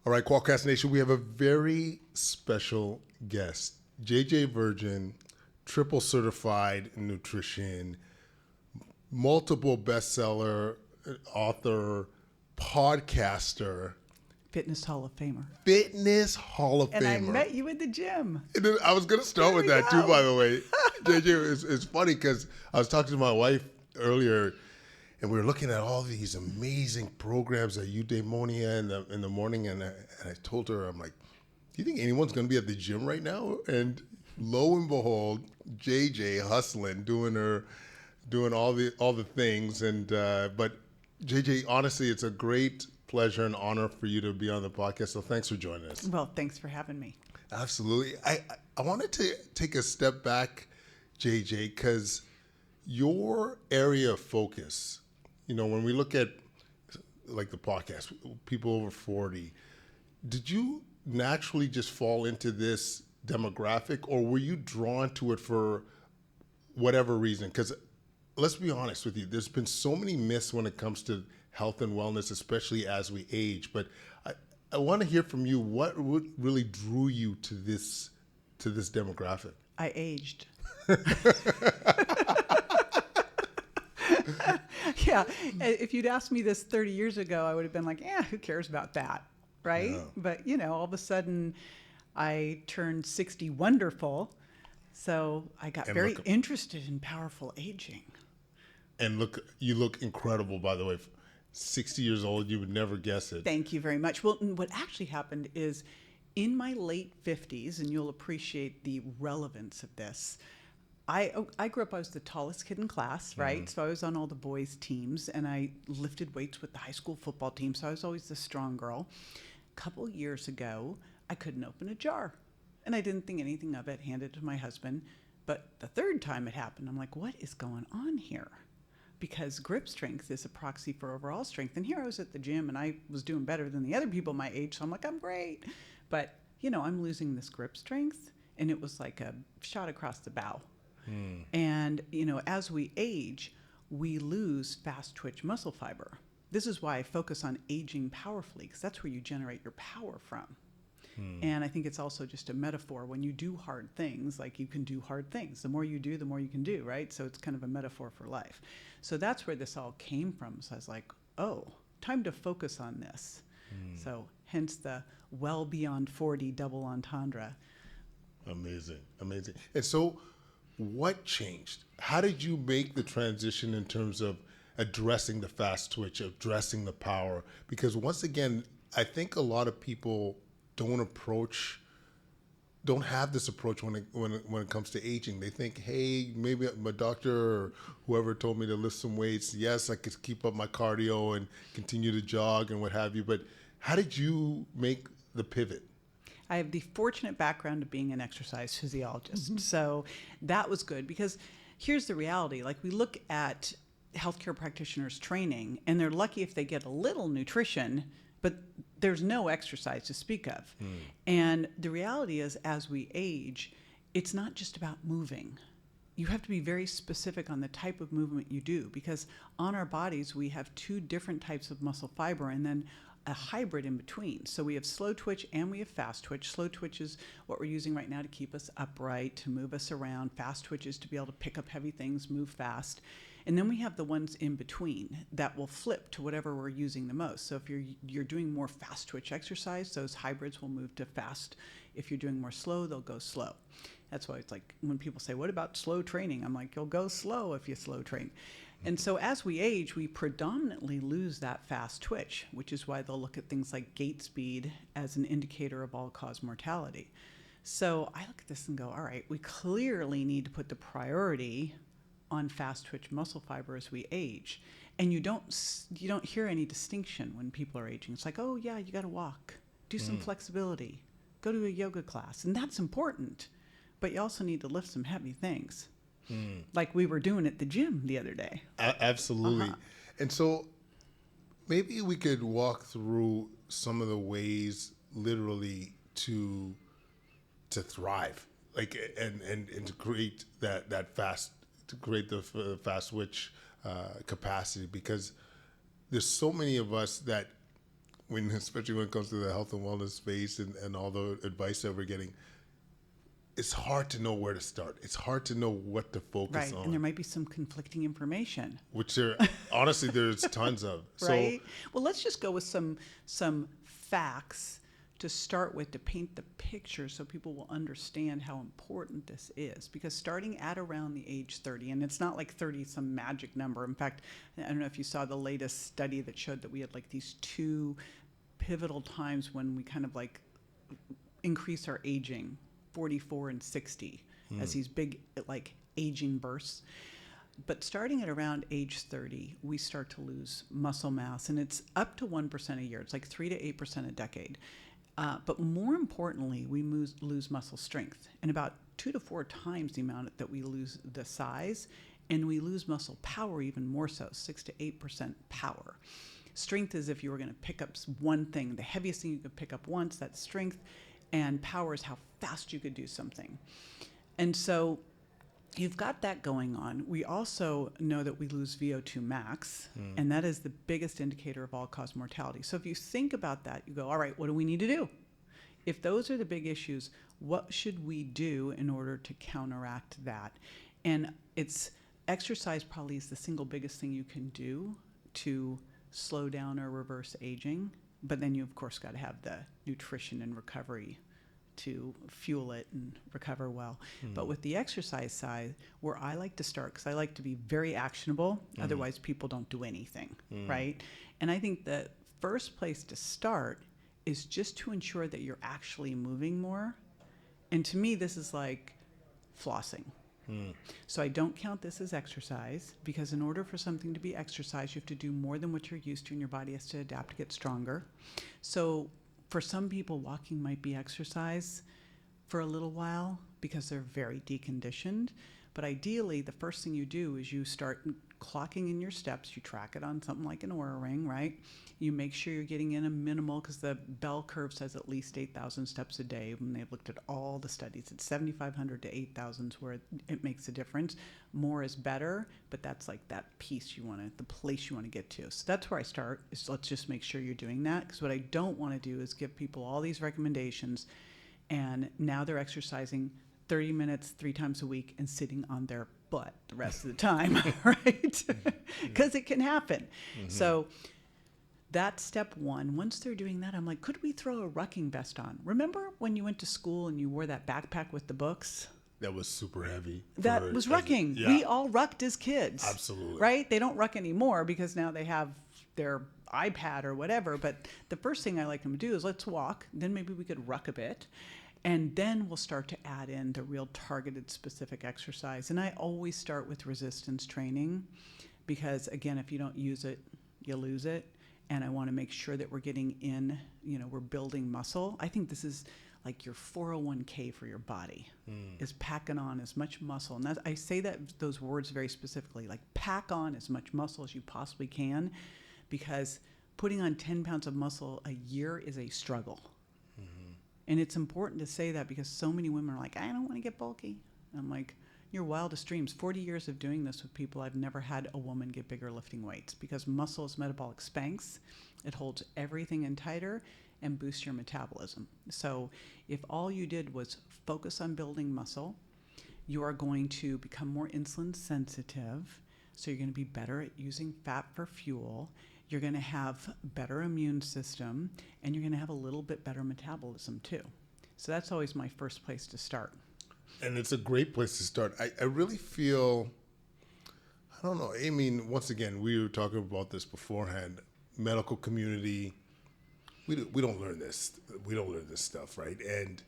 All right, Qualcast Nation, we have a very special guest. JJ Virgin, triple certified in nutrition, multiple bestseller author, podcaster, Fitness Hall of Famer. Fitness Hall of And Famer. I met you at the gym. And then I was going to start There with we that too, go. by the way. JJ, it's funny because I was talking to my wife earlier, and we were looking at all these amazing programs at Eudemonia in the morning, and I told her, I'm like, do you think anyone's going to be at the gym right now? And lo and behold, JJ hustling, doing all the things, and but JJ, honestly, it's a great pleasure and honor for you to be on the podcast. So thanks for joining us. Well, thanks for having me. Absolutely. I wanted to take a step back, JJ, because your area of focus, when we look at like the podcast, people over 40, did you naturally just fall into this demographic, or were you drawn to it for whatever reason? Because let's be honest with you, there's been so many myths when it comes to health and wellness, especially as we age. But I want to hear from you, what really drew you to this demographic? I aged. Yeah, if you'd asked me this 30 years ago, I would have been like, who cares about that, right? Yeah. But, all of a sudden, I turned 60 wonderful, so I got very interested in powerful aging. And you look incredible, by the way. 60 years old, you would never guess it. Thank you very much. Well, what actually happened is in my late 50s, and you'll appreciate the relevance of this, I grew up, I was the tallest kid in class, right? Mm-hmm. So I was on all the boys' teams, and I lifted weights with the high school football team, so I was always the strong girl. A couple years ago, I couldn't open a jar, and I didn't think anything of it, handed it to my husband. But the third time it happened, I'm like, what is going on here? Because grip strength is a proxy for overall strength. And here I was at the gym, and I was doing better than the other people my age, so I'm like, I'm great. But, I'm losing this grip strength, and it was like a shot across the bow. And, as we age, we lose fast twitch muscle fiber. This is why I focus on aging powerfully, because that's where you generate your power from. And I think it's also just a metaphor. When you do hard things, like you can do hard things. The more you do, the more you can do, right? So it's kind of a metaphor for life. So that's where this all came from. So I was like, oh, time to focus on this. So hence the well beyond 40 double entendre. Amazing. And so what changed? How did you make the transition in terms of addressing the fast twitch, addressing the power? Because once again, I think a lot of people don't have this approach when it comes to aging. They think, hey, maybe my doctor or whoever told me to lift some weights. Yes, I could keep up my cardio and continue to jog and what have you. But how did you make the pivot? I have the fortunate background of being an exercise physiologist. Mm-hmm. So that was good, because here's the reality. Like, we look at healthcare practitioners training, and they're lucky if they get a little nutrition, but there's no exercise to speak of. And the reality is, as we age, it's not just about moving. You have to be very specific on the type of movement you do, because on our bodies, we have two different types of muscle fiber, and then a hybrid in between. So we have slow twitch and we have fast twitch. Slow twitch is what we're using right now to keep us upright, to move us around. Fast twitch is to be able to pick up heavy things, move fast. And then we have the ones in between that will flip to whatever we're using the most. So if you're doing more fast twitch exercise, those hybrids will move to fast. If you're doing more slow, they'll go slow. That's why it's like when people say, what about slow training? I'm like, you'll go slow if you slow train. And so as we age, we predominantly lose that fast twitch, which is why they'll look at things like gait speed as an indicator of all-cause mortality. So I look at this and go, all right, we clearly need to put the priority on fast twitch muscle fiber as we age. And you don't hear any distinction when people are aging. It's like, oh yeah, you got to walk, do some flexibility, go to a yoga class, and that's important. But you also need to lift some heavy things. Like we were doing at the gym the other day. Absolutely. And so maybe we could walk through some of the ways literally to thrive, like, and to create that fast, to create the fast twitch capacity, because there's so many of us that especially when it comes to the health and wellness space and all the advice that we're getting, it's hard to know where to start. It's hard to know what to focus on. And there might be some conflicting information. Which honestly, there's tons of. Right. Well, let's just go with some facts to start with to paint the picture so people will understand how important this is. Because starting at around the age 30, and it's not like 30 some magic number. In fact, I don't know if you saw the latest study that showed that we had like these two pivotal times when we kind of like increase our aging, 44 and 60, as these big like aging bursts. But starting at around age 30, we start to lose muscle mass, and it's up to 1% a year. It's like 3 to 8% a decade. But more importantly, we lose muscle strength, and about 2 to 4 times the amount that we lose the size, and we lose muscle power even more so, 6 to 8% power. Strength is if you were going to pick up one thing, the heaviest thing you could pick up once, that's strength, and power is how fast you could do something. And so you've got that going on. We also know that we lose VO2 max, and that is the biggest indicator of all-cause mortality. So if you think about that, you go, all right, what do we need to do? If those are the big issues, what should we do in order to counteract that? And exercise probably is the single biggest thing you can do to slow down or reverse aging. But then you, of course, got to have the nutrition and recovery to fuel it and recover well. But with the exercise side, where I like to start, because I like to be very actionable, otherwise people don't do anything, right? And I think the first place to start is just to ensure that you're actually moving more. And to me, this is like flossing. So I don't count this as exercise, because in order for something to be exercise, you have to do more than what you're used to, and your body has to adapt to get stronger. So for some people, walking might be exercise for a little while because they're very deconditioned. But ideally, the first thing you do is you start clocking in your steps. You track it on something like an Oura ring, right? You make sure you're getting in a minimal, because the bell curve says at least 8,000 steps a day. When they've looked at all the studies, it's 7,500 to 8,000 where it makes a difference. More is better, but that's like that piece the place you want to get to. So that's where I start, is let's just make sure you're doing that. Because what I don't want to do is give people all these recommendations, and now they're exercising 30 minutes 3 times a week and sitting on their butt the rest of the time, right? Because it can happen. So that's step one. Once they're doing that, I'm like, could we throw a rucking vest on? Remember when you went to school and you wore that backpack with the books? That was super heavy. That was rucking. Yeah. We all rucked as kids. Absolutely. Right? They don't ruck anymore because now they have their iPad or whatever. But the first thing I like them to do is let's walk. Then maybe we could ruck a bit. And then we'll start to add in the real targeted specific exercise. And I always start with resistance training because, again, if you don't use it, you lose it. And I want to make sure that we're getting in, we're building muscle. I think this is like your 401k for your body, is packing on as much muscle. And I say those words very specifically, like pack on as much muscle as you possibly can, because putting on 10 pounds of muscle a year is a struggle. And it's important to say that because so many women are like, I don't want to get bulky. And I'm like, your wildest dreams. 40 years of doing this with people, I've never had a woman get bigger lifting weights, because muscle is metabolic spanx. It holds everything in tighter and boosts your metabolism. So if all you did was focus on building muscle, you are going to become more insulin sensitive. So you're going to be better at using fat for fuel. You're going to have better immune system, and you're going to have a little bit better metabolism too. So that's always my first place to start. And it's a great place to start. I really feel, I don't know, I mean, once again, we were talking about this beforehand, medical community, we don't learn this. We don't learn this stuff, right? And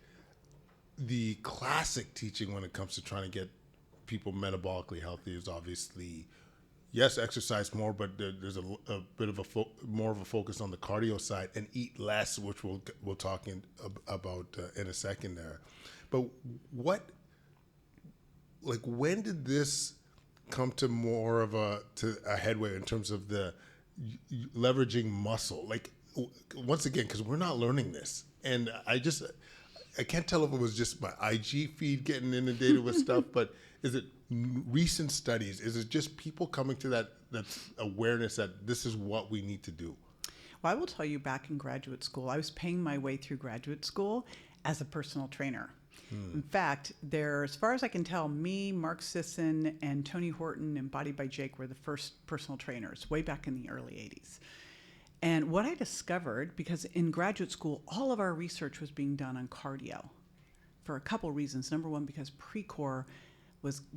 the classic teaching when it comes to trying to get people metabolically healthy is obviously, yes, exercise more, but there's a bit of more of a focus on the cardio side, and eat less, which we'll talk about in a second there. But when did this come to more of a headway in terms of the leveraging muscle? Like, once again, because we're not learning this, and I can't tell if it was just my IG feed getting inundated with stuff, but is it recent studies? Is it just people coming to that awareness that this is what we need to do? Well, I will tell you, back in graduate school, I was paying my way through graduate school as a personal trainer. In fact, as far as I can tell, me, Mark Sisson, and Tony Horton and Body by Jake were the first personal trainers way back in the early 80s. And what I discovered, because in graduate school, all of our research was being done on cardio for a couple reasons. Number one, because Precor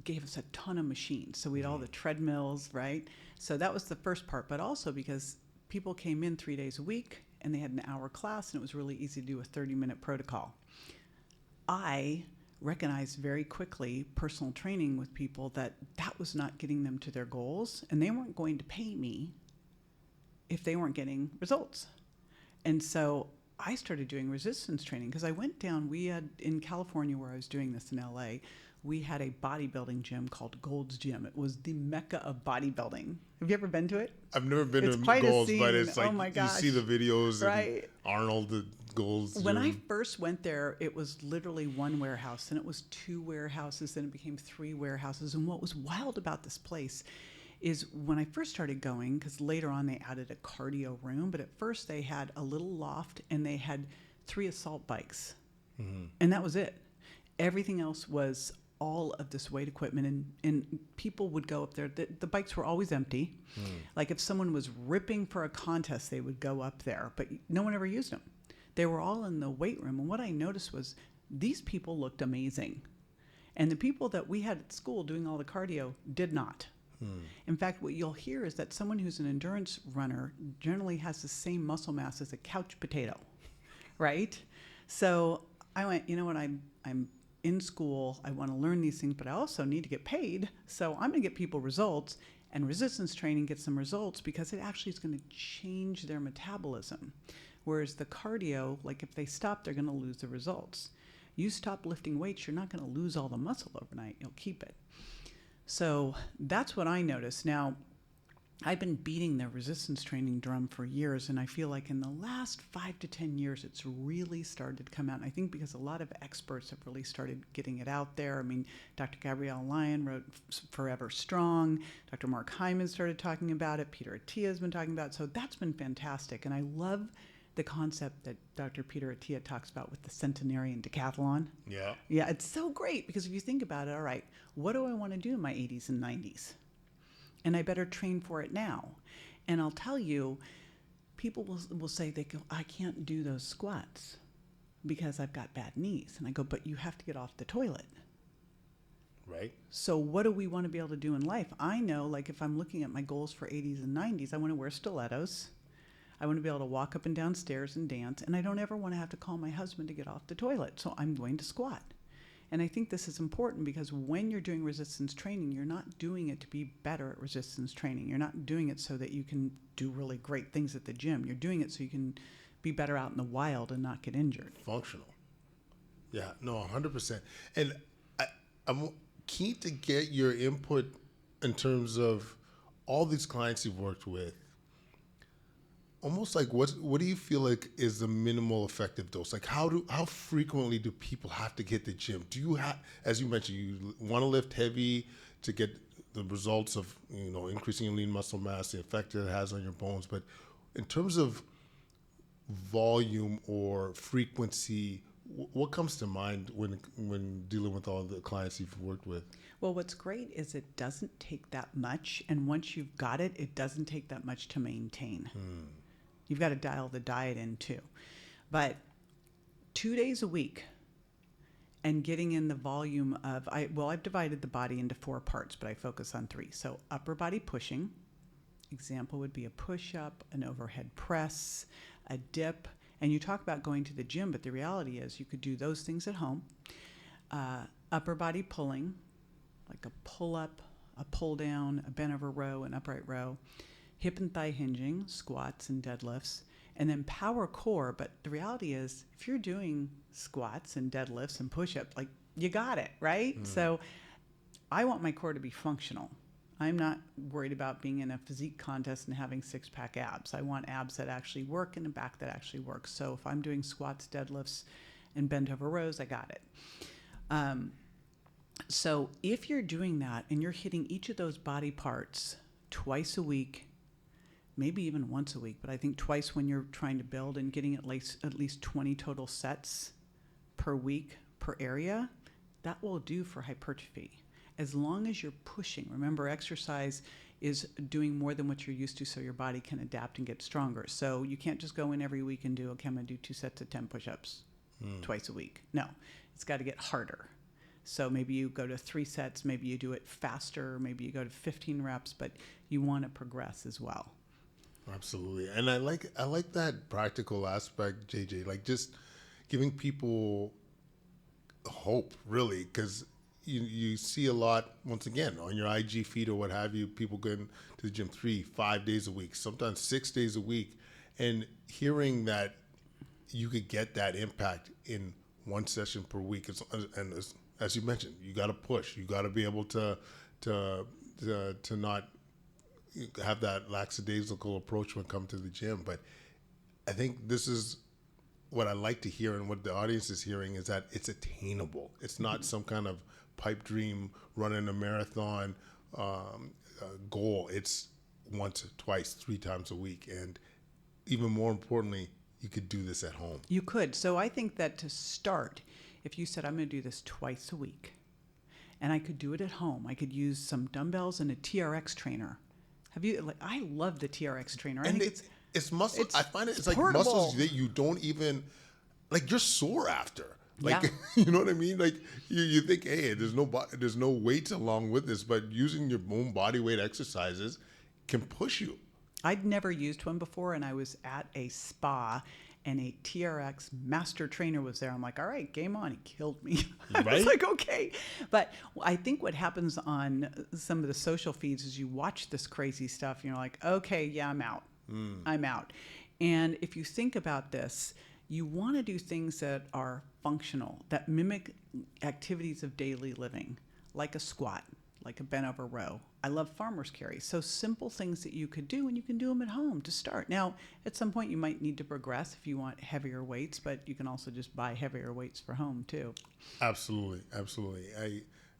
gave us a ton of machines. So we had all the treadmills, right? So that was the first part. But also because people came in 3 days a week and they had an hour class, and it was really easy to do a 30-minute protocol. I recognized very quickly, personal training with people, that was not getting them to their goals, and they weren't going to pay me if they weren't getting results. And so I started doing resistance training, because I went down, in California, where I was doing this in LA, we had a bodybuilding gym called Gold's Gym. It was the mecca of bodybuilding. Have you ever been to it? I've never been It's to quite a Gold's, scene. but it's like Oh my you gosh. see the videos Right. and Arnold, the Gold's When I Gym. first went there, it was literally one warehouse, and it was 2 warehouses, then it became 3 warehouses. And what was wild about this place is when I first started going, because later on they added a cardio room, but at first they had a little loft and they had 3 assault bikes. And that was it. Everything else was all of this weight equipment, and people would go up there. The bikes were always empty. Like if someone was ripping for a contest, they would go up there, but no one ever used them. They were all in the weight room. And what I noticed was these people looked amazing. And the people that we had at school doing all the cardio did not. In fact, what you'll hear is that someone who's an endurance runner generally has the same muscle mass as a couch potato, right? So I went, you know what, I'm in school, I want to learn these things, but I also need to get paid. So I'm going to get people results, and resistance training gets them results because it actually is going to change their metabolism. Whereas the cardio, like if they stop, they're going to lose the results. You stop lifting weights, you're not going to lose all the muscle overnight. You'll keep it. So that's what I noticed. Now, I've been beating the resistance training drum for years, and I feel like in the last 5 to 10 years, it's really started to come out. And I think because a lot of experts have really started getting it out there. I mean, Dr. Gabrielle Lyon wrote Forever Strong. Dr. Mark Hyman started talking about it. Peter Attia has been talking about it. So that's been fantastic. And I love the concept that Dr. Peter Attia talks about with the centenarian decathlon. Yeah. Yeah, it's so great because if you think about it, all right, what do I want to do in my 80s and 90s? And I better train for it now. And I'll tell you, people will say, they go, I can't do those squats because I've got bad knees. And I go, but you have to get off the toilet. Right. So what do we want to be able to do in life? I know, like if I'm looking at my goals for 80s and 90s, I want to wear stilettos. I want to be able to walk up and down stairs and dance. And I don't ever want to have to call my husband to get off the toilet. So I'm going to squat. And I think this is important because when you're doing resistance training, you're not doing it to be better at resistance training. You're not doing it so that you can do really great things at the gym. You're doing it so you can be better out in the wild and not get injured. Functional. Yeah, no, 100%. And I'm keen to get your input in terms of all these clients you've worked with. Almost like what do you feel like is the minimal effective dose? Like how frequently do people have to get to the gym? Do you have, as you mentioned, you want to lift heavy to get the results of increasing your lean muscle mass, the effect that it has on your bones, but in terms of volume or frequency, what comes to mind when dealing with all the clients you've worked with? Well, what's great is it doesn't take that much, and once you've got it, it doesn't take that much to maintain. You've got to dial the diet in too. But 2 days a week and getting in the volume of, I've divided the body into 4 parts, but I focus on 3. So upper body pushing, example would be a push-up, an overhead press, a dip. And you talk about going to the gym, but the reality is you could do those things at home. Upper body pulling, like a pull-up, a pull-down, a bent-over row, an upright row. Hip and thigh hinging, squats and deadlifts, and then power core. But the reality is, if you're doing squats and deadlifts and push-ups, like you got it, right? So I want my core to be functional. I'm not worried about being in a physique contest and having 6-pack abs. I want abs that actually work and a back that actually works. So if I'm doing squats, deadlifts, and bent over rows, I got it. So if you're doing that and you're hitting each of those body parts twice a week, maybe even once a week, but I think twice when you're trying to build and getting at least 20 total sets per week per area, that will do for hypertrophy. As long as you're pushing. Remember, exercise is doing more than what you're used to so your body can adapt and get stronger. So you can't just go in every week and do, okay, I'm going to do 2 sets of 10 push-ups twice a week. No, it's got to get harder. So maybe you go to 3 sets, maybe you do it faster, maybe you go to 15 reps, but you want to progress as well. Absolutely. And I like that practical aspect, JJ, like just giving people hope, really, because you see a lot, once again, on your IG feed or what have you, people going to the gym 3-5 days a week, sometimes 6 days a week, and hearing that you could get that impact in one session per week. And as you mentioned, you got to push. You got to be able to not have that lackadaisical approach when it comes to the gym. But I think this is what I like to hear, and what the audience is hearing, is that it's attainable. It's not some kind of pipe dream, running a marathon goal. It's once, twice, 3 times a week. And even more importantly, you could do this at home. You could. So I think that to start, if you said, I'm going to do this twice a week, and I could do it at home, I could use some dumbbells and a TRX trainer. I love the TRX trainer. And I think it's muscle. I find it's like portable. muscles that you don't even, like, you're sore after. Like, Yeah. you know what I mean? Like, you think, hey, there's no weights along with this, but using your own body weight exercises can push you. I'd never used one before, and I was at a spa, and a TRX master trainer was there. I'm like, all right, game on. He killed me. I Right? was like, okay. But I think what happens on some of the social feeds is you watch this crazy stuff, and you're like, okay, yeah, I'm out. I'm out. And if you think about this, you want to do things that are functional, that mimic activities of daily living, like a squat, like a bent over row. I love farmer's carry. So simple things that you could do, and you can do them at home to start. Now, at some point, you might need to progress if you want heavier weights, but you can also just buy heavier weights for home too. Absolutely.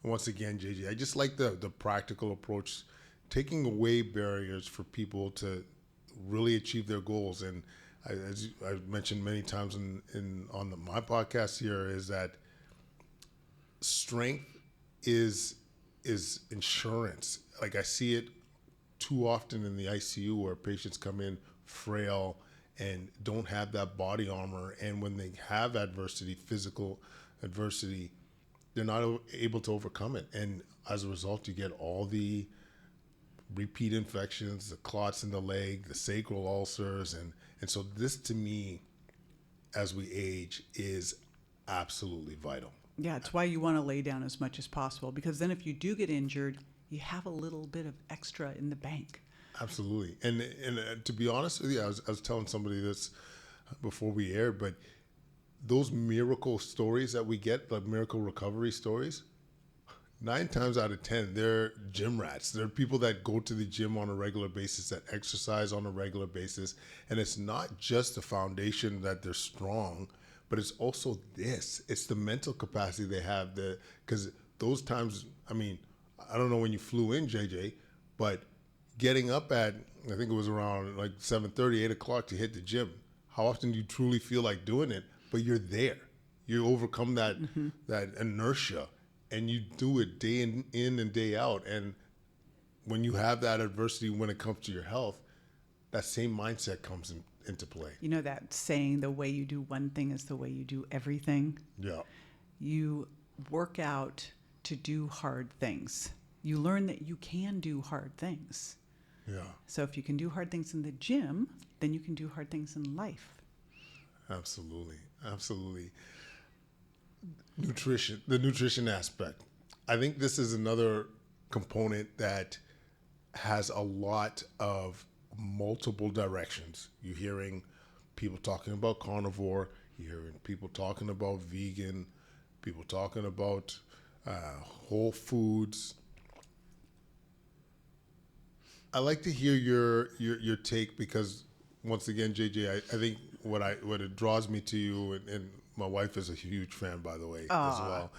Once again, JJ, I just like the practical approach, taking away barriers for people to really achieve their goals. And as I've mentioned many times on my podcast here, is that strength is insurance. Like, I see it too often in the ICU where patients come in frail and don't have that body armor, and when they have adversity, physical adversity, they're not able to overcome it, and as a result, you get all the repeat infections, the clots in the leg, the sacral ulcers, and so this, to me, as we age, is absolutely vital. Yeah, it's why you want to lay down as much as possible, because then if you do get injured, you have a little bit of extra in the bank. Absolutely. And to be honest with you, I was telling somebody this before we aired, but those miracle stories that we get, like miracle recovery stories, 9 times out of 10, they're gym rats. They're people that go to the gym on a regular basis, that exercise on a regular basis. And it's not just the foundation that they're strong, but it's also this. It's the mental capacity they have. Because those times, I mean, I don't know when you flew in, JJ, but getting up at, I think it was around like 7:30, 8 o'clock to hit the gym, how often do you truly feel like doing it? But you're there. You overcome that inertia, and you do it day in and day out. And when you have that adversity when it comes to your health, that same mindset comes into play. You know that saying, the way you do one thing is the way you do everything? Yeah. You work out to do hard things. You learn that you can do hard things. Yeah. So if you can do hard things in the gym, then you can do hard things in life. Absolutely. Nutrition, the nutrition aspect. I think this is another component that has a lot of multiple directions. You're hearing people talking about carnivore, you're hearing people talking about vegan, people talking about whole foods. I like to hear your take, because once again, JJ, I think what it draws me to you, and my wife is a huge fan, by the way, as well.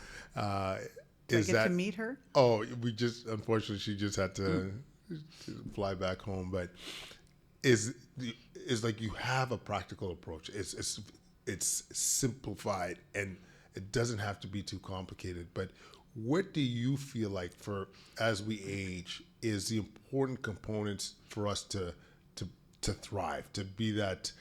Do I get to meet her? Oh, unfortunately, she just had to fly back home. But is like you have a practical approach. It's simplified and it doesn't have to be too complicated. But what do you feel like for as we age is the important components for us to thrive, to be that?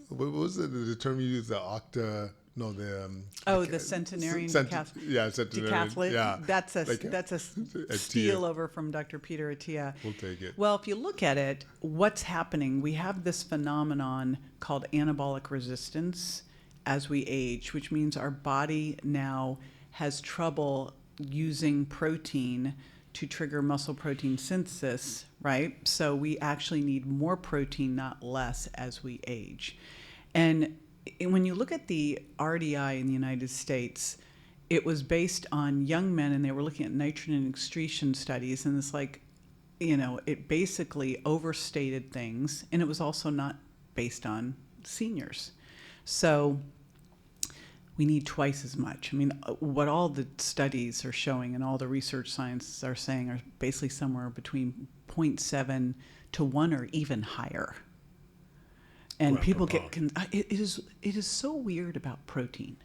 What was the term you used? The octa. No, the centenarian centenarian. decathlete. Yeah, That's like a Attia. steal over from Dr. Peter Attia. We'll take it. Well, if you look at it, what's happening? We have this phenomenon called anabolic resistance as we age, which means our body now has trouble using protein to trigger muscle protein synthesis, right? So we actually need more protein, not less, as we age. And when you look at the RDI in the United States, it was based on young men, and they were looking at nitrogen excretion studies, and it's like, it basically overstated things, and it was also not based on seniors. So we need twice as much. I mean, what all the studies are showing and all the research scientists are saying are basically somewhere between 0.7 to 1 or even higher. And people get it is so weird about protein.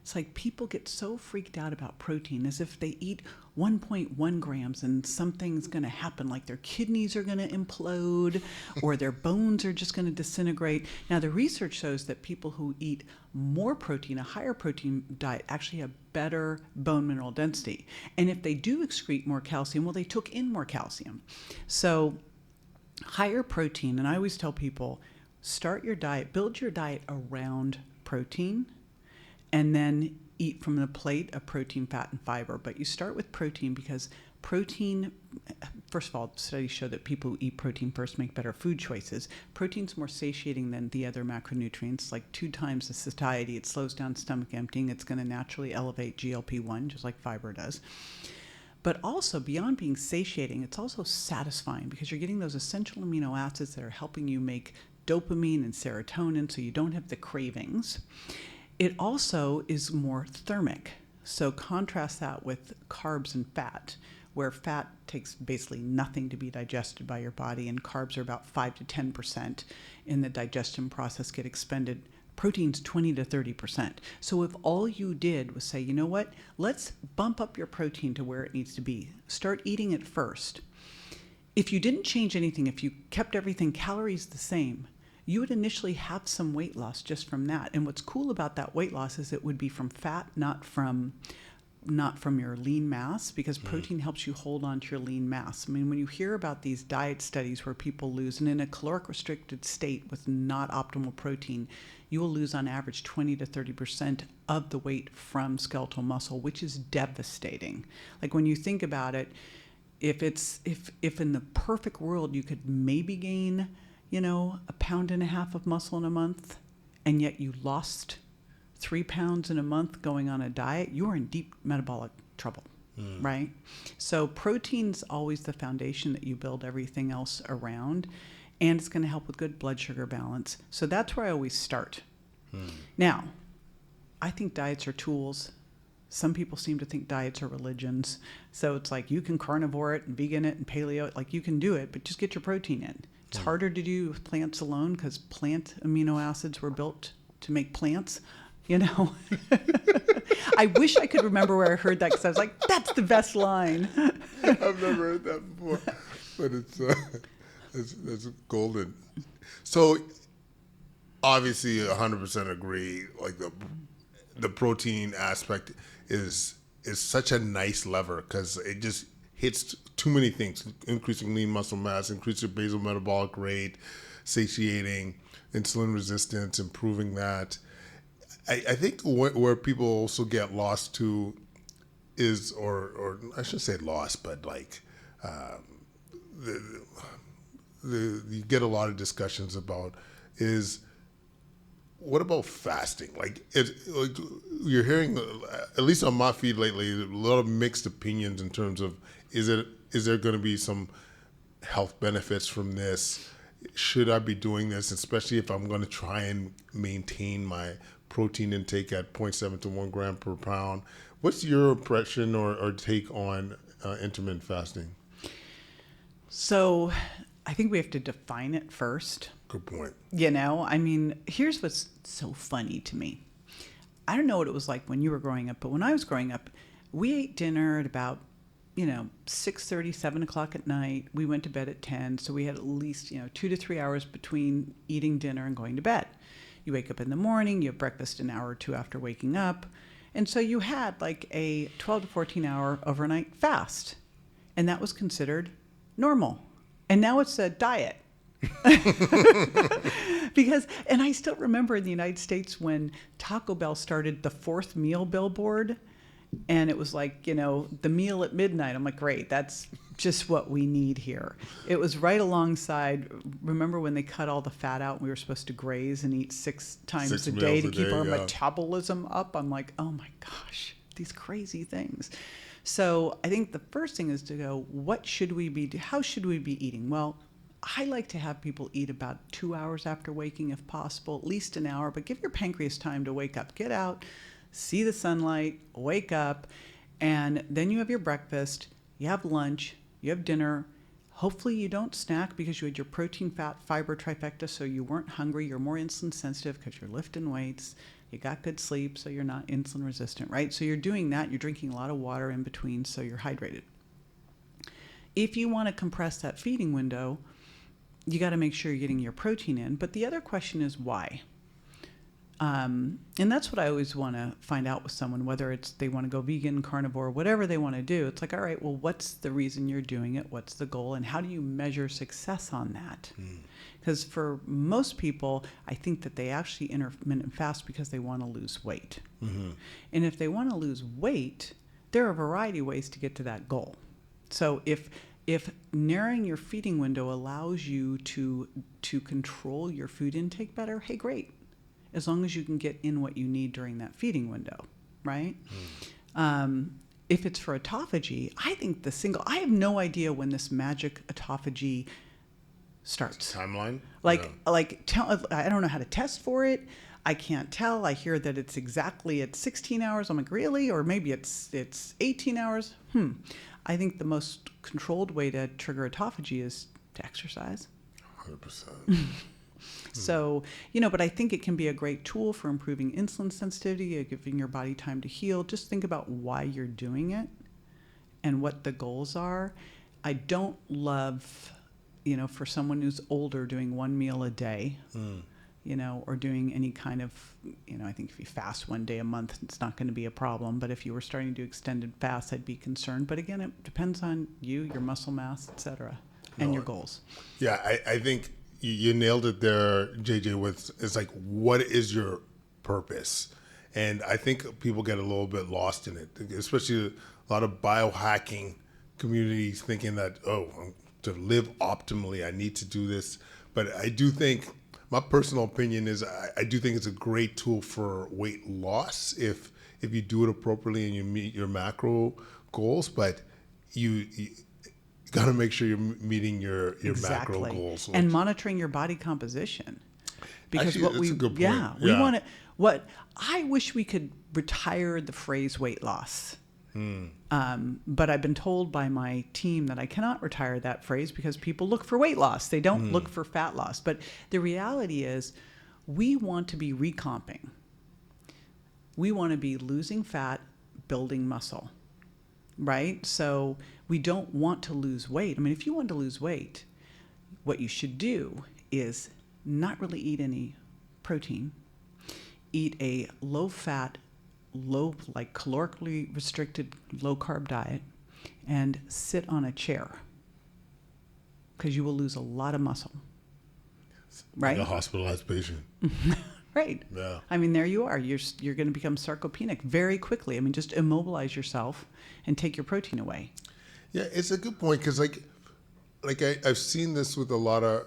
It's like people get so freaked out about protein as if they eat 1.1 grams and something's going to happen, like their kidneys are going to implode or their bones are just going to disintegrate. Now, the research shows that people who eat more protein, a higher protein diet, actually have better bone mineral density. And if they do excrete more calcium, well, they took in more calcium. So higher protein, and I always tell people, start your diet, build your diet around protein, and then eat from the plate of protein, fat, and fiber. But you start with protein because protein, first of all, studies show that people who eat protein first make better food choices. Protein's more satiating than the other macronutrients, like 2 times the satiety. It slows down stomach emptying. It's going to naturally elevate GLP-1, just like fiber does. But also, beyond being satiating, it's also satisfying because you're getting those essential amino acids that are helping you make dopamine and serotonin, so you don't have the cravings. It also is more thermic. So contrast that with carbs and fat, where fat takes basically nothing to be digested by your body, and carbs are about 5 to 10% in the digestion process get expended. Protein's 20 to 30%. So if all you did was say, you know what, let's bump up your protein to where it needs to be. Start eating it first. If you didn't change anything, if you kept everything calories the same, you would initially have some weight loss just from that. And what's cool about that weight loss is it would be from fat, not from your lean mass, because protein helps you hold on to your lean mass. I mean, when you hear about these diet studies where people lose, and in a caloric restricted state with not optimal protein, you will lose on average 20 to 30% of the weight from skeletal muscle, which is devastating. Like when you think about it, if in the perfect world you could maybe gain 1.5 pounds of muscle in a month, and yet you lost 3 pounds in a month going on a diet, you're in deep metabolic trouble, right? So protein's always the foundation that you build everything else around, and it's going to help with good blood sugar balance. So that's where I always start. Now, I think diets are tools. Some people seem to think diets are religions. So it's like you can carnivore it and vegan it and paleo it, like you can do it, but just get your protein in. It's harder to do with plants alone because plant amino acids were built to make plants, I wish I could remember where I heard that because I was like, that's the best line. I've never heard that before, but it's golden. So obviously 100% agree, like the protein aspect is such a nice lever because it just hits too many things: increasing lean muscle mass, increasing basal metabolic rate, satiating, insulin resistance, improving that. I think where people also get lost to is, or I shouldn't say lost, but like you get a lot of discussions about is, what about fasting? Like you're hearing, at least on my feed lately, a lot of mixed opinions in terms of is there going to be some health benefits from this? Should I be doing this, especially if I'm going to try and maintain my protein intake at 0.7 to 1 gram per pound? What's your impression or take on intermittent fasting? So I think we have to define it first. Good point. I mean, here's what's so funny to me. I don't know what it was like when you were growing up, but when I was growing up, we ate dinner at about 6:30, 7 o'clock at night. We went to bed at 10. So we had at least, 2 to 3 hours between eating dinner and going to bed. You wake up in the morning, you have breakfast an hour or two after waking up. And so you had like a 12 to 14 hour overnight fast. And that was considered normal. And now it's a diet. And I still remember in the United States when Taco Bell started the 4th meal billboard, and it was like, the meal at midnight. I'm like, great, that's just what we need here. It was right alongside, remember when they cut all the fat out and we were supposed to graze and eat 6 times a day to keep our metabolism up? I'm like, oh my gosh, these crazy things. So I think the first thing is to go, how should we be eating? Well, I like to have people eat about 2 hours after waking if possible, at least an hour, but give your pancreas time to wake up. Get out, see the sunlight, wake up, and then you have your breakfast, you have lunch, you have dinner. Hopefully you don't snack because you had your protein, fat, fiber trifecta, so you weren't hungry. You're more insulin sensitive because you're lifting weights. You got good sleep, so you're not insulin resistant, right? So you're doing that. You're drinking a lot of water in between, so you're hydrated. If you want to compress that feeding window, you got to make sure you're getting your protein in. But the other question is why? And that's what I always want to find out with someone, whether it's they want to go vegan, carnivore, whatever they want to do. It's like, all right, well, what's the reason you're doing it? What's the goal? And how do you measure success on that? Because for most people, I think that they actually intermittent fast because they want to lose weight. Mm-hmm. And if they want to lose weight, there are a variety of ways to get to that goal. So if narrowing your feeding window allows you to control your food intake better, hey, great. As long as you can get in what you need during that feeding window, right? If it's for autophagy, I think I have no idea when this magic autophagy starts. Timeline? I don't know how to test for it. I can't tell. I hear that it's exactly at 16 hours. I'm like, really? Or maybe it's 18 hours. I think the most controlled way to trigger autophagy is to exercise. 100%. So, but I think it can be a great tool for improving insulin sensitivity, giving your body time to heal. Just think about why you're doing it and what the goals are. I don't love, for someone who's older doing 1 meal a day, or doing any kind of, I think if you fast 1 day a month, it's not going to be a problem. But if you were starting to do extended fasts, I'd be concerned. But again, it depends on you, your muscle mass, et cetera, and your goals. Yeah, I think you nailed it there, JJ, it's like, what is your purpose? And I think people get a little bit lost in it, especially a lot of biohacking communities thinking that, to live optimally, I need to do this. But I do think, my personal opinion is, I do think it's a great tool for weight loss if you do it appropriately and you meet your macro goals, but you got to make sure you're meeting your macro goals and monitoring your body composition. Because actually, that's a good point. We want to. I wish we could retire the phrase weight loss. But I've been told by my team that I cannot retire that phrase because people look for weight loss. They don't look for fat loss. But the reality is, we want to be recomping. We want to be losing fat, building muscle. Right? So we don't want to lose weight. I mean, if you want to lose weight, what you should do is not really eat any protein, eat a low-fat, calorically restricted, low-carb diet, and sit on a chair because you will lose a lot of muscle. Right? Like a hospitalized patient. Right. Yeah. I mean, there you are. You're going to become sarcopenic very quickly. I mean, just immobilize yourself and take your protein away. Yeah, it's a good point because, I've seen this with a lot of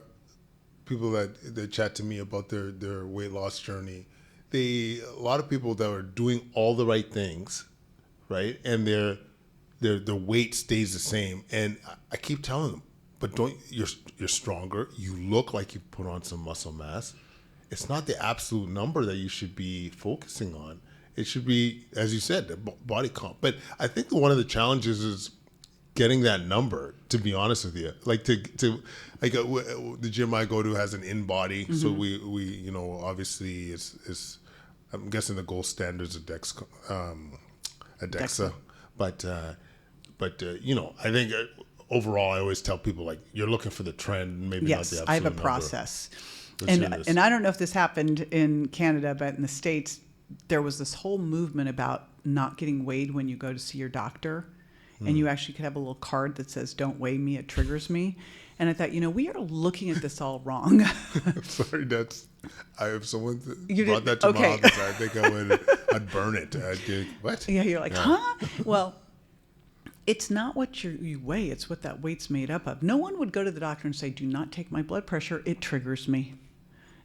people that chat to me about their weight loss journey. A lot of people that are doing all the right things, right, and their weight stays the same. And I keep telling them, but you're stronger. You look like you put on some muscle mass. It's not the absolute number that you should be focusing on. It should be, as you said, the body comp. But I think one of the challenges is getting that number, to be honest with you. Like the gym I go to has an in-body, so we you know, obviously is I'm guessing the gold standard is a DEXA. But you know, I think overall I always tell people, like, you're looking for the trend, maybe not the absolute I have a number. process. Let's hear And this. and I don't know if this happened in Canada, but in the States, there was this whole movement about not getting weighed when you go to see your doctor. And you actually could have a little card that says, "Don't weigh me, it triggers me." And I thought, you know, we are looking at this all wrong. Sorry, if someone You brought did- that to okay. my office, I think I'd burn it. I'd do, what? Yeah, you're like, huh? Well, it's not what you weigh, it's what that weight's made up of. No one would go to the doctor and say, "Do not take my blood pressure, it triggers me."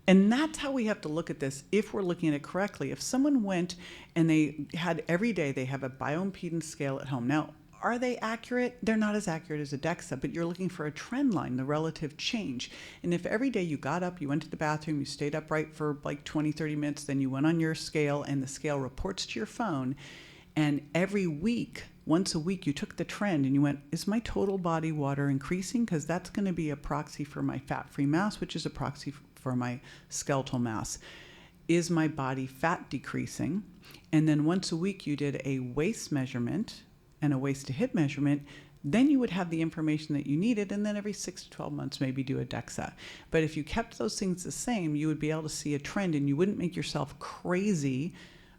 And that's how we have to look at this if we're looking at it correctly. If someone went and they had every day, they have a bioimpedance scale at home. Now, are they accurate? They're not as accurate as a DEXA, but you're looking for a trend line, the relative change. And if every day you got up, you went to the bathroom, you stayed upright for like 20, 30 minutes, then you went on your scale and the scale reports to your phone, and every week, once a week, you took the trend and you went, is my total body water increasing? Because that's going to be a proxy for my fat-free mass, which is a proxy for my skeletal mass. Is my body fat decreasing? And then once a week, you did a waist measurement and a waist to hip measurement, then you would have the information that you needed, and then every 6 to 12 months maybe do a DEXA. But if you kept those things the same, you would be able to see a trend, and you wouldn't make yourself crazy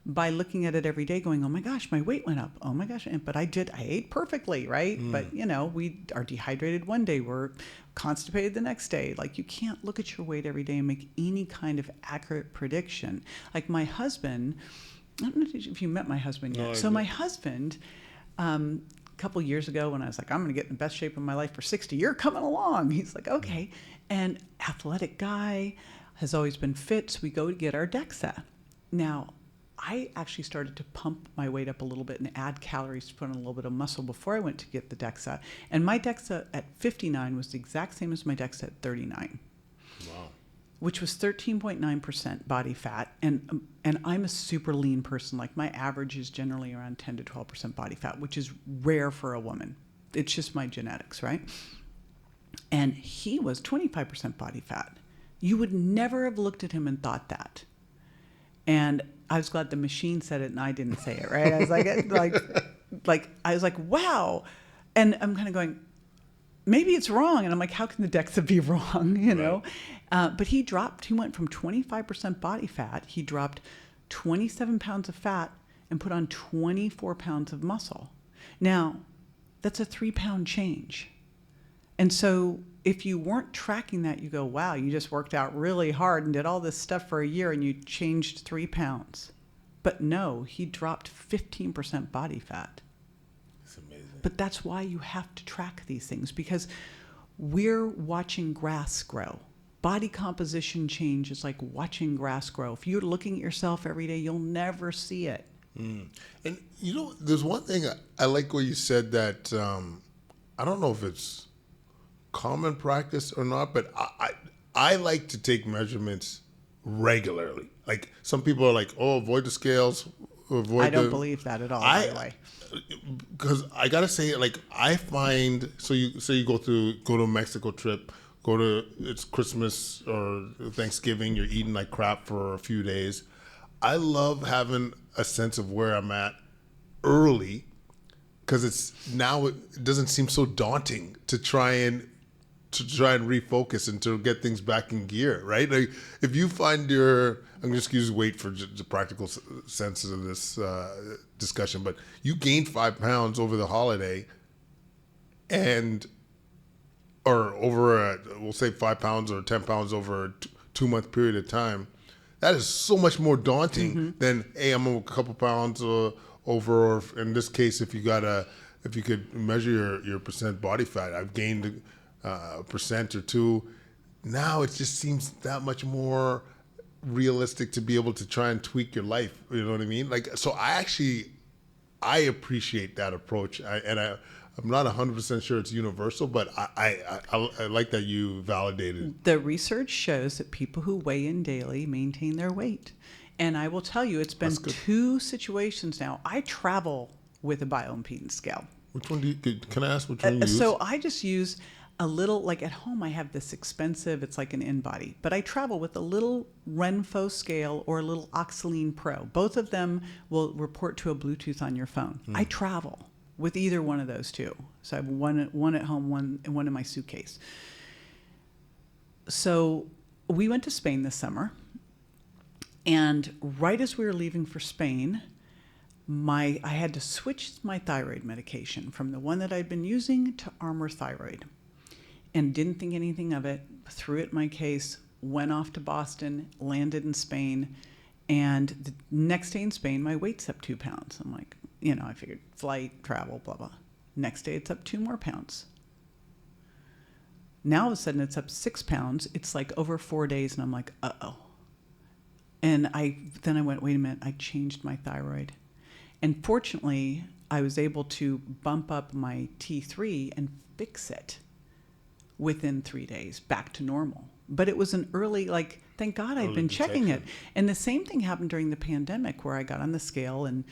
by looking at it every day going, oh my gosh, my weight went up. Oh my gosh, but I ate perfectly, right? But you know, we are dehydrated one day, we're constipated the next day. Like, you can't look at your weight every day and make any kind of accurate prediction. Like my husband, I don't know if you met my husband yet. No, So my husband, a couple years ago when I was like, I'm going to get in the best shape of my life for 60, you're coming along. He's like, okay. And athletic guy, has always been fit. So we go to get our DEXA. Now, I actually started to pump my weight up a little bit and add calories to put on a little bit of muscle before I went to get the DEXA. And my DEXA at 59 was the exact same as my DEXA at 39. Wow. Which was 13.9% body fat. And I'm a super lean person. Like, my average is generally around 10 to 12% body fat, which is rare for a woman. It's just my genetics, right? And he was 25% body fat. You would never have looked at him and thought that. And I was glad the machine said it and I didn't say it, right? I was I was like, wow. And I'm kind of going, maybe it's wrong. And I'm like, how can the DEXA be wrong? You know? But he went from 25% body fat. He dropped 27 pounds of fat and put on 24 pounds of muscle. Now, that's a 3-pound change. And so if you weren't tracking that, you go, wow, you just worked out really hard and did all this stuff for a year and you changed 3 pounds. But no, he dropped 15% body fat. It's amazing. But that's why you have to track these things, because we're watching grass grow. Body composition change is like watching grass grow. If you're looking at yourself every day, you'll never see it. And you know, there's one thing I like what you said that I don't know if it's common practice or not, but I like to take measurements regularly. Like, some people are like, oh, avoid the scales. I don't believe that at all, by the way. Because I gotta say, like, I find, so you go to a Mexico trip, it's Christmas or Thanksgiving, you're eating like crap for a few days. I love having a sense of where I'm at early, because it doesn't seem so daunting to try and refocus and to get things back in gear, right? Like, if you find I'm just use weight for the practical senses of this discussion, but you gained 5 pounds over the holiday, or over we'll say 5 pounds or 10 pounds over a 2-month period of time. That is so much more daunting than, hey, I'm a couple pounds over, or in this case, if you could measure your percent body fat, I've gained a percent or two. Now it just seems that much more realistic to be able to try and tweak your life. You know what I mean? Like, so I appreciate that approach. I'm not 100% sure it's universal, but I like that you validated. The research shows that people who weigh in daily maintain their weight. And I will tell you, it's been 2 situations now. I travel with a bioimpedance scale. Which one can I ask which one you use? So I just use a little, like at home I have this expensive, it's like an InBody, but I travel with a little Renpho scale or a little Oxaline Pro. Both of them will report to a Bluetooth on your phone. I travel with either one of those two. So I have one at home, one in my suitcase. So we went to Spain this summer, and right as we were leaving for Spain, I had to switch my thyroid medication from the one that I'd been using to Armour Thyroid, and didn't think anything of it, threw it in my case, went off to Boston, landed in Spain, and the next day in Spain, my weight's up 2 pounds. I'm like, I figured flight, travel, blah, blah. Next day, it's up 2 more pounds. Now, all of a sudden, it's up 6 pounds. It's like over 4 days, and I'm like, uh-oh. And then I went, wait a minute, I changed my thyroid. And fortunately, I was able to bump up my T3 and fix it within 3 days, back to normal. But it was an early, thank God I'd been checking it. And the same thing happened during the pandemic, where I got on the scale and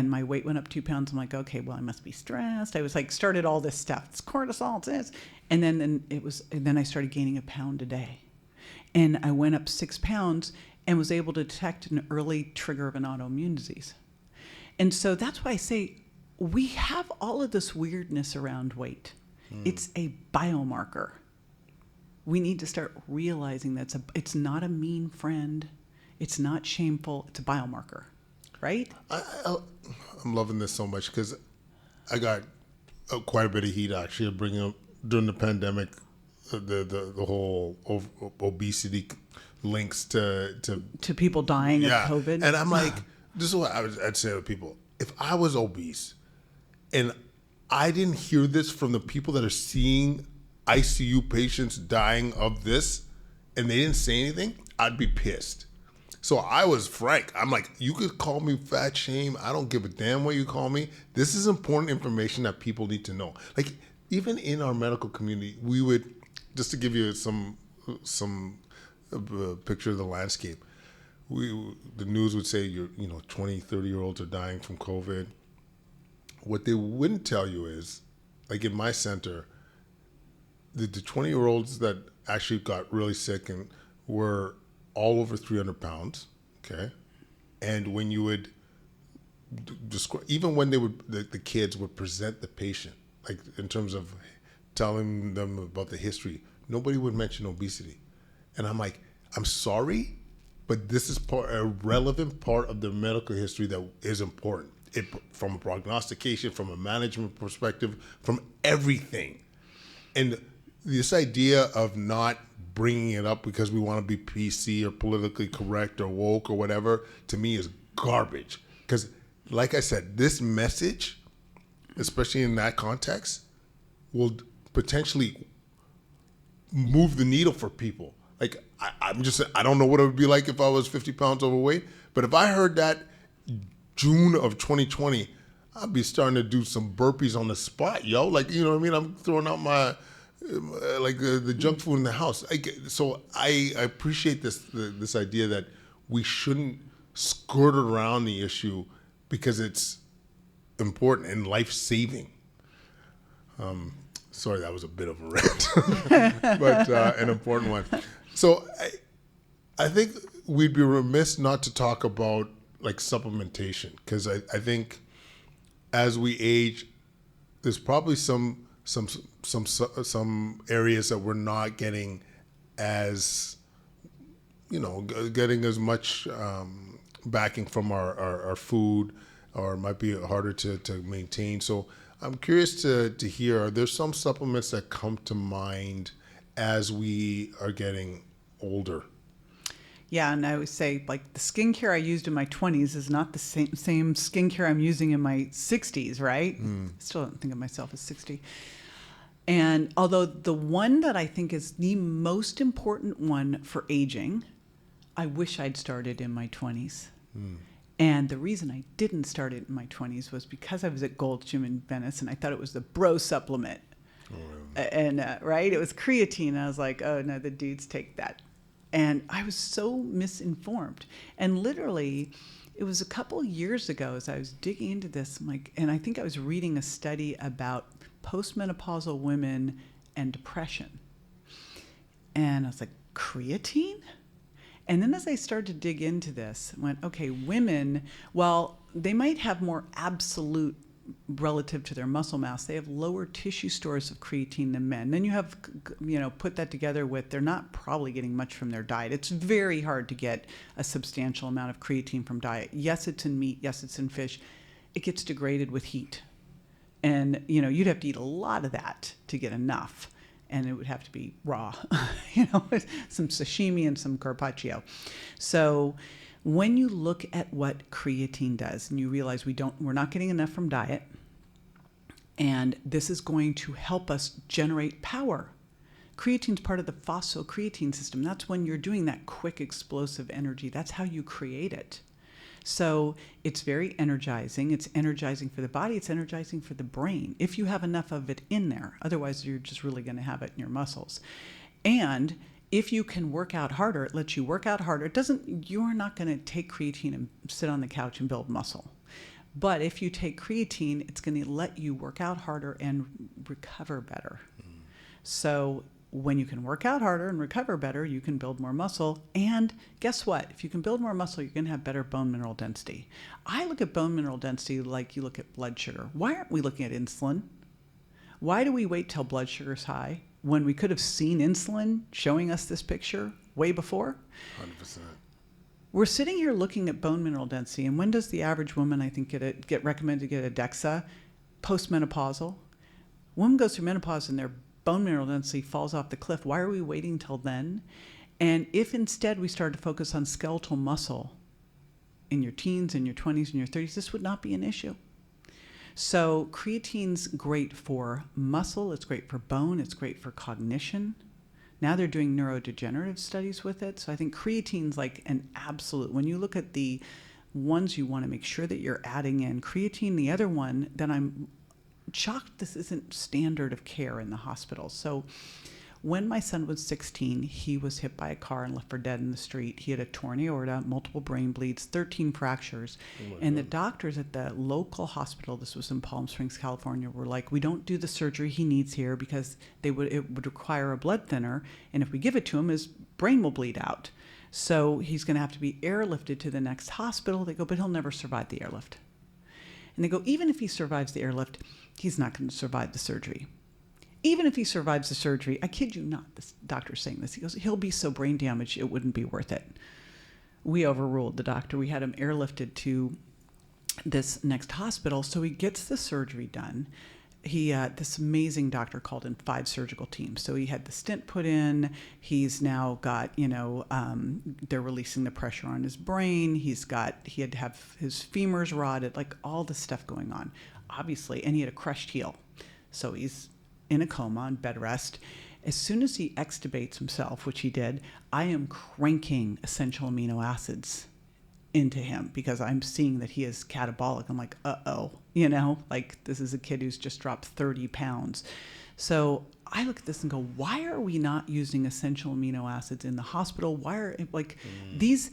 my weight went up 2 pounds. I'm like, okay, well, I must be stressed. I was started all this stuff. It's cortisol, it's this. And then I started gaining a pound a day. And I went up 6 pounds and was able to detect an early trigger of an autoimmune disease. And so that's why I say we have all of this weirdness around weight. It's a biomarker. We need to start realizing that it's not a mean friend. It's not shameful. It's a biomarker, right? I'm loving this so much because I got quite a bit of heat actually bringing up during the pandemic, the whole obesity links to people dying of COVID. And I'm like, this is what I'd say to people. If I was obese and I didn't hear this from the people that are seeing ICU patients dying of this and they didn't say anything, I'd be pissed. So I was frank. I'm like, you could call me fat shame. I don't give a damn what you call me. This is important information that people need to know. Like, even in our medical community, we would, just to give you some picture of the landscape, the news would say 20, 30-year-olds are dying from COVID. What they wouldn't tell you is, like in my center, the 20-year-olds that actually got really sick and were all over 300 pounds, okay? And when you would describe, even when the kids would present the patient, like in terms of telling them about the history, nobody would mention obesity. And I'm like, I'm sorry, but this is a relevant part of the medical history that is important. From a prognostication, from a management perspective, from everything. And this idea of not bringing it up because we want to be PC or politically correct or woke or whatever, to me is garbage. Because, like I said, this message, especially in that context, will potentially move the needle for people. Like, I don't know what it would be like if I was 50 pounds overweight, but if I heard that June of 2020, I'd be starting to do some burpees on the spot, yo. Like, you know what I mean? I'm throwing out my, the junk food in the house. So I appreciate this idea that we shouldn't skirt around the issue because it's important and life-saving. Sorry, that was a bit of a rant, but an important one. So I think we'd be remiss not to talk about like supplementation, because I think as we age, there's probably some areas that we're not getting as, getting as much backing from our food, or it might be harder to maintain. So I'm curious to hear, are there some supplements that come to mind as we are getting older? Yeah, and I would say, like, the skincare I used in my 20s is not the same skincare I'm using in my 60s, right? I still don't think of myself as 60. And although the one that I think is the most important one for aging, I wish I'd started in my 20s. And the reason I didn't start it in my 20s was because I was at Gold's Gym in Venice, and I thought it was the bro supplement. And, right? It was creatine. I was like, oh, no, the dudes take that. And I was so misinformed. And literally, it was a couple years ago as I was digging into this, I'm like, and I think I was reading a study about postmenopausal women and depression. And I was like, creatine? And then as I started to dig into this, I went, okay, women, well, they might have more absolute relative to their muscle mass, they have lower tissue stores of creatine than men. Then you have, put that together with they're not probably getting much from their diet. It's very hard to get a substantial amount of creatine from diet. Yes, it's in meat. Yes, it's in fish. It gets degraded with heat. And, you'd have to eat a lot of that to get enough. And it would have to be raw, some sashimi and some carpaccio. So when you look at what creatine does and you realize we're not getting enough from diet, and this is going to help us generate power. Creatine is part of the phosphocreatine system. That's when you're doing that quick explosive energy. That's how you create it. So it's very energizing. It's energizing for the body. It's energizing for the brain if you have enough of it in there. Otherwise, you're just really going to have it in your muscles. And if you can work out harder, it lets you work out harder. You're not going to take creatine and sit on the couch and build muscle. But if you take creatine, it's going to let you work out harder and recover better. So when you can work out harder and recover better, you can build more muscle. And guess what? If you can build more muscle, you're going to have better bone mineral density. I look at bone mineral density like you look at blood sugar. Why aren't we looking at insulin? Why do we wait till blood sugar's high when we could have seen insulin showing us this picture way before? 100%. We're sitting here looking at bone mineral density, and when does the average woman, I think, get recommended to get a DEXA? Postmenopausal. Woman goes through menopause and their bone mineral density falls off the cliff. Why are we waiting till then? And if instead we started to focus on skeletal muscle in your teens, in your 20s, and your 30s, this would not be an issue. So creatine's great for muscle. It's great for bone. It's great for cognition. Now they're doing neurodegenerative studies with it. So I think creatine's like an absolute. When you look at the ones you want to make sure that you're adding in creatine, the other one that I'm shocked this isn't standard of care in the hospital. So when my son was 16, he was hit by a car and left for dead in the street. He had a torn aorta, multiple brain bleeds, 13 fractures. And the doctors at the local hospital, this was in Palm Springs, California, were like, we don't do the surgery he needs here because it would require a blood thinner. And if we give it to him, his brain will bleed out. So he's going to have to be airlifted to the next hospital. They go, but he'll never survive the airlift. And they go, even if he survives the airlift, he's not going to survive the surgery. Even if he survives the surgery, I kid you not, this doctor's saying this. He goes, he'll be so brain damaged, it wouldn't be worth it. We overruled the doctor. We had him airlifted to this next hospital. So he gets the surgery done. This amazing doctor called in 5 surgical teams. So he had the stent put in. He's now got, they're releasing the pressure on his brain. He had to have his femurs rotted, like all this stuff going on, obviously. And he had a crushed heel. So he's in a coma on bed rest. As soon as he extubates himself, which he did, I am cranking essential amino acids into him because I'm seeing that he is catabolic. I'm like, like this is a kid who's just dropped 30 pounds. So I look at this and go, why are we not using essential amino acids in the hospital? Why are these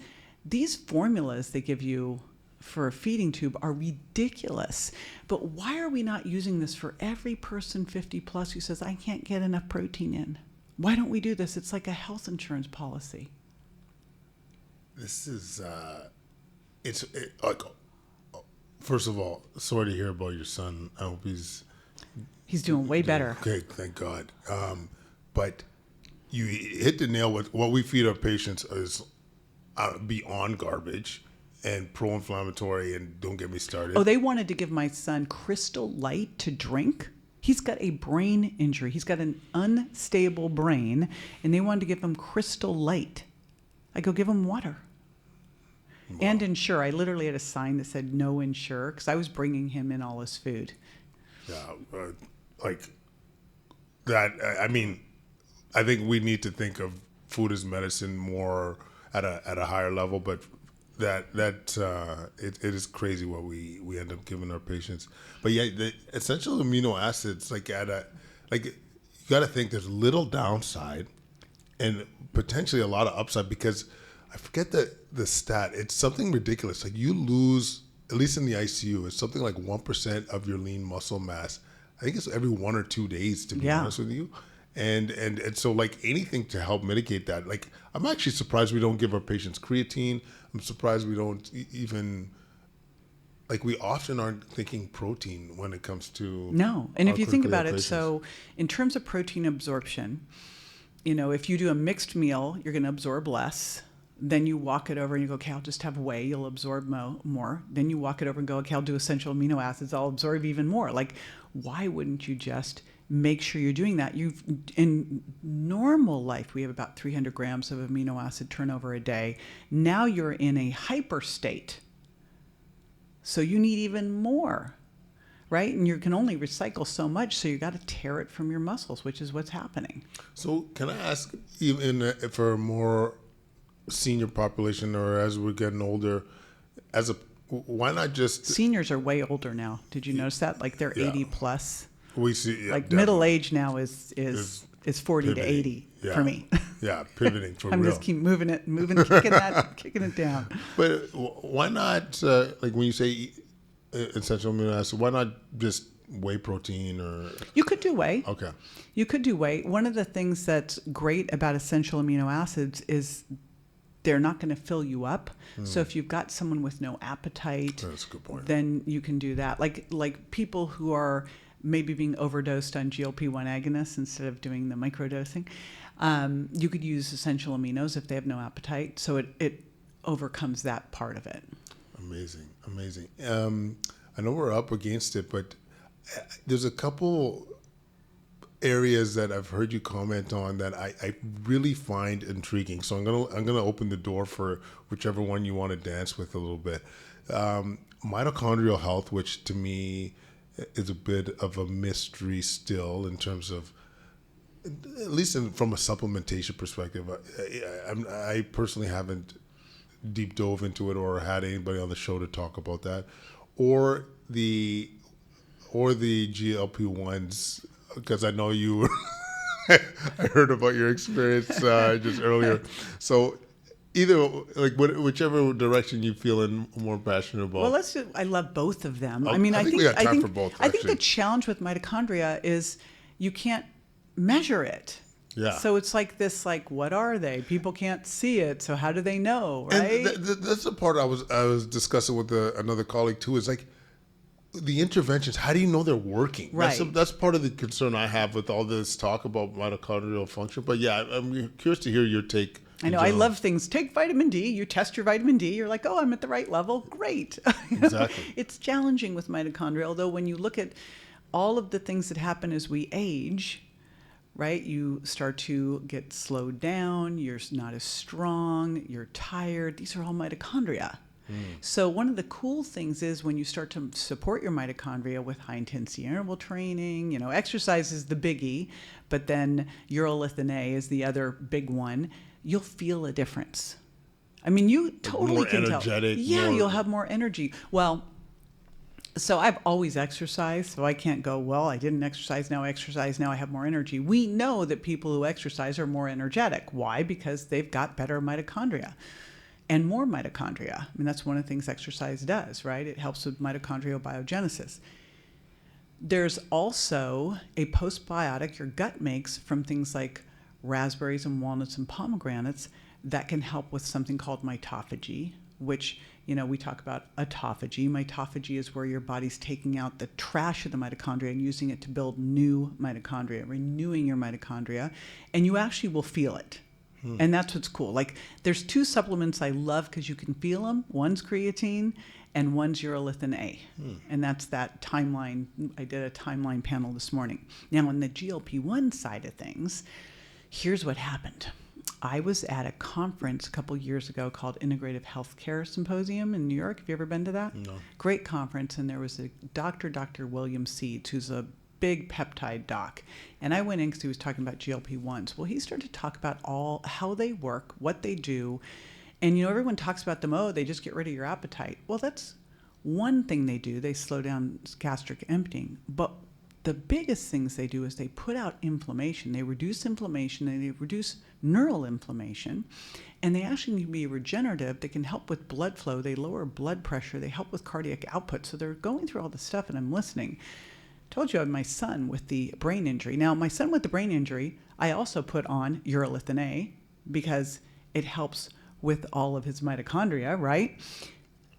formulas they give you for a feeding tube are ridiculous. But why are we not using this for every person 50 plus who says, I can't get enough protein in? Why don't we do this? It's like a health insurance policy. This is, first of all, sorry to hear about your son. I hope he's doing way better. Okay, thank God. But you hit the nail with what we feed our patients is beyond garbage and pro-inflammatory, and don't get me started. Oh, they wanted to give my son Crystal Light to drink. He's got a brain injury. He's got an unstable brain, and they wanted to give him Crystal Light. I go, give him water. Wow. And Ensure. I literally had a sign that said no Ensure because I was bringing him in all his food. Yeah, like that. I mean, I think we need to think of food as medicine more at a higher level, but it is crazy what we end up giving our patients. But yeah, the essential amino acids, you got to think there's little downside and potentially a lot of upside because I forget the stat. It's something ridiculous. Like you lose, at least in the ICU, it's something like 1% of your lean muscle mass. I think it's every 1 or 2 days, to be honest with you. And so like anything to help mitigate that. Like I'm actually surprised we don't give our patients creatine. I'm surprised we don't even, like we often aren't thinking protein when it comes to No. And if you think about it, patients. so in terms of protein absorption, if you do a mixed meal, you're going to absorb less. Then you walk it over and you go, okay, I'll just have whey, you'll absorb more. Then you walk it over and go, okay, I'll do essential amino acids, I'll absorb even more. Like, why wouldn't you just make sure you're doing that? In normal life, we have about 300 grams of amino acid turnover a day. Now you're in a hyper state. So you need even more, right? And you can only recycle so much, so you got to tear it from your muscles, which is what's happening. So can I ask, even for a more senior population or as we're getting older, why not just... Seniors are way older now. Did you notice that? Like they're 80 plus. We see, like middle age now is 40 to 80 for me. Yeah, pivoting for I'm real. just keep moving, kicking it down. But why not, like when you say essential amino acid, why not just whey protein or... You could do whey. Okay. You could do whey. One of the things that's great about essential amino acids is they're not going to fill you up. So if you've got someone with no appetite, that's a good point. Then you can do that. Like people who are maybe being overdosed on GLP-1 agonists instead of doing the microdosing, you could use essential aminos if they have no appetite. So it overcomes that part of it. Amazing. I know we're up against it, but there's a couple areas that I've heard you comment on that I really find intriguing. So I'm gonna open the door for whichever one you want to dance with a little bit. Mitochondrial health, which to me is a bit of a mystery still in terms of, at least from a supplementation perspective. I personally haven't deep dove into it or had anybody on the show to talk about that, or the GLP-1s, because I know you I heard about your experience just earlier. So either whichever direction you feel more passionate about. Well, I love both of them. I think we got time for both, I think the actually. challenge with mitochondria is you can't measure it. Yeah. So it's like this, what are they? People can't see it, so how do they know, right? And that's the part I was discussing with another colleague too. Is like the interventions. How do you know they're working? Right. That's part of the concern I have with all this talk about mitochondrial function. But yeah, I'm curious to hear your take. I know. I love things. Take vitamin D. You test your vitamin D. You're like, oh, I'm at the right level. Great. Exactly. It's challenging with mitochondria, although when you look at all of the things that happen as we age, right, you start to get slowed down. You're not as strong. You're tired. These are all mitochondria. So one of the cool things is when you start to support your mitochondria with high intensity interval training, exercise is the biggie, but then urolithin A is the other big one. You'll feel a difference. I mean, you totally can tell. Yeah, you'll have more energy. Well, so I've always exercised, so I can't go, well, I didn't exercise, now I exercise, now I have more energy. We know that people who exercise are more energetic. Why? Because they've got better mitochondria and more mitochondria. I mean, that's one of the things exercise does, right? It helps with mitochondrial biogenesis. There's also a postbiotic your gut makes from things like raspberries and walnuts and pomegranates that can help with something called mitophagy, which, we talk about autophagy. Mitophagy is where your body's taking out the trash of the mitochondria and using it to build new mitochondria, renewing your mitochondria, and you actually will feel it. And that's what's cool. Like, there's two supplements I love because you can feel them. One's creatine and one's urolithin A. And that's that timeline. I did a timeline panel this morning. Now, on the GLP-1 side of things, here's what happened. I was at a conference a couple years ago called Integrative Healthcare Symposium in New York. Have you ever been to that? No. Great conference. And there was a Dr. William Seeds, who's a big peptide doc. And I went in because he was talking about GLP-1s. Well, he started to talk about how they work, what they do. And, everyone talks about them, they just get rid of your appetite. Well, that's one thing they do. They slow down gastric emptying. But the biggest things they do is they put out inflammation. They reduce inflammation and they reduce neural inflammation. And they actually can be regenerative. They can help with blood flow. They lower blood pressure. They help with cardiac output. So they're going through all this stuff and I'm listening. Told you I had my son with the brain injury. Now, my son with the brain injury, I also put on urolithin A because it helps with all of his mitochondria, right?